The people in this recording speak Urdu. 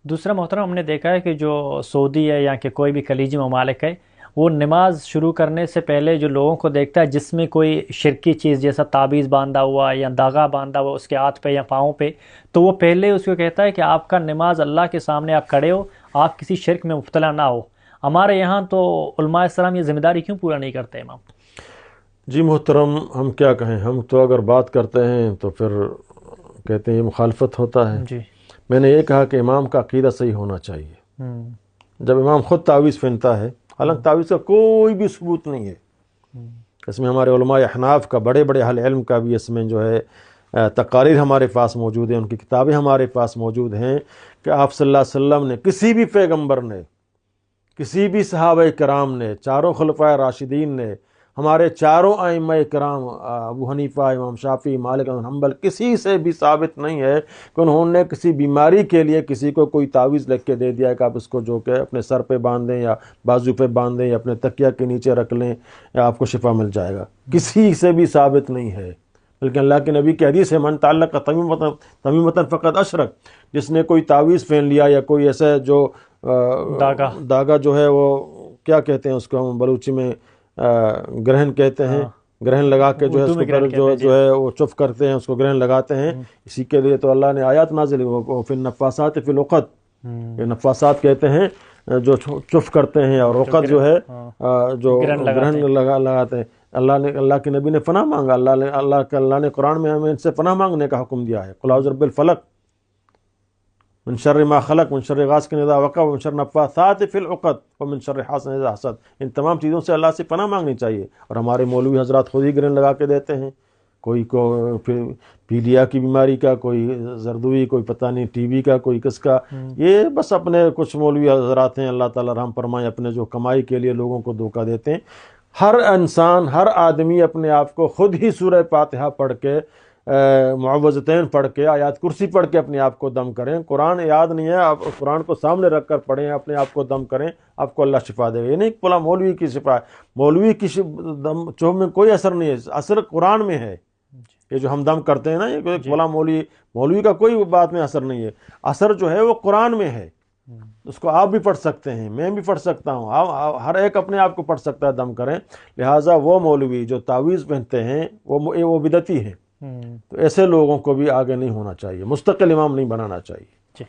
دوسرا محترم، ہم نے دیکھا ہے کہ جو سعودی ہے یا کہ کوئی بھی خلیجی ممالک ہے، وہ نماز شروع کرنے سے پہلے جو لوگوں کو دیکھتا ہے جس میں کوئی شرکی چیز جیسا تعویذ باندھا ہوا یا داغا باندھا ہوا اس کے ہاتھ پہ یا پاؤں پہ، تو وہ پہلے اس کو کہتا ہے کہ آپ کا نماز اللہ کے سامنے آپ کھڑے ہو، آپ کسی شرک میں مبتلا نہ ہو۔ ہمارے یہاں تو علماء السلام یہ ذمہ داری کیوں پورا نہیں کرتے امام؟ جی محترم، ہم کیا کہیں، ہم تو اگر بات کرتے ہیں تو پھر کہتے ہیں یہ مخالفت ہوتا ہے۔ جی۔ میں نے یہ کہا کہ امام کا عقیدہ صحیح ہونا چاہیے۔ جب امام خود تعویذ پہنتا ہے، حالانکہ تعویذ کا کوئی بھی ثبوت نہیں ہے، اس میں ہمارے علماء احناف کا، بڑے بڑے اہل علم کا بھی اس میں جو ہے تقاریر ہمارے پاس موجود ہیں، ان کی کتابیں ہمارے پاس موجود ہیں کہ آپ صلی اللہ علیہ وسلم نے، کسی بھی پیغمبر نے، کسی بھی صحابہ کرام نے، چاروں خلفائے راشدین نے، ہمارے چاروں ائمہ کرام ابو حنیفہ، امام شافعی، مالک بن حنبل، کسی سے بھی ثابت نہیں ہے کہ انہوں نے کسی بیماری کے لیے کسی کو کوئی تعویذ لکھ کے دے دیا ہے کہ آپ اس کو جو کہ اپنے سر پہ باندھ دیں یا بازو پہ باندھ دیں یا اپنے تکیہ کے نیچے رکھ لیں یا آپ کو شفا مل جائے گا۔ کسی سے بھی ثابت نہیں ہے، بلکہ اللہ کے نبی کی حدیث ہے من تعلق تمیمۃ فقد اشرک، جس نے کوئی تعویذ پہن لیا یا کوئی ایسا جو داغا جو ہے، وہ کیا کہتے ہیں اس کو ہم بلوچی میں گرہن کہتے ہیں، گرہن لگا کے جو ہے اس کو پھر جو ہے وہ چف کرتے ہیں، اس کو گرہن لگاتے ہیں، اسی کے لیے تو اللہ نے آیات نازل وہ فی النفاسات فی العقد، یہ نفاسات کہتے ہیں جو چف کرتے ہیں، اور عقد جو ہے جو گرہن لگاتے ہیں۔ اللہ کے نبی نے پناہ مانگا، اللہ نے قرآن میں ہمیں ان سے پناہ مانگنے کا حکم دیا ہے، قل اعوذ برب الفلق من شر ما خلق من شر غاسق اذا وقب ومن شر النفاثات فی العقد ومن شر حاسد اذا حسد۔ ان تمام چیزوں سے اللہ سے پناہ مانگنی چاہیے، اور ہمارے مولوی حضرات خود ہی گرہن لگا کے دیتے ہیں، کوئی کو پیلیا کی بیماری کا، کوئی زردوی، کوئی پتہ نہیں ٹی بی کا، کوئی کس کا، یہ بس اپنے کچھ مولوی حضرات ہیں، اللہ تعالیٰ رحم فرمائے، اپنے جو کمائی کے لیے لوگوں کو دھوکہ دیتے ہیں۔ ہر انسان، ہر آدمی اپنے آپ کو خود ہی سورہ فاتحہ پڑھ کے، معوذتین پڑھ کے، آیات کرسی پڑھ کے اپنے آپ کو دم کریں۔ قرآن یاد نہیں ہے، آپ قرآن کو سامنے رکھ کر پڑھیں، اپنے آپ کو دم کریں، آپ کو اللہ شفا دے گا۔ یہ نہیں بولا مولوی کی شفا ہے، مولوی کی دم چوب میں کوئی اثر نہیں ہے، اثر قرآن میں ہے۔ یہ جو ہم دم کرتے ہیں نا، یہ بولا مولوی کا کوئی بات میں اثر نہیں ہے، اثر جو ہے وہ قرآن میں ہے۔ اس کو آپ بھی پڑھ سکتے ہیں، میں بھی پڑھ سکتا ہوں، ہر ایک اپنے آپ کو پڑھ سکتا ہے، دم کریں۔ لہٰذا وہ مولوی جو تعویذ پہنتے ہیں وہ بدعتی ہیں، تو ایسے لوگوں کو بھی آگے نہیں ہونا چاہیے، مستقل امام نہیں بنانا چاہیے۔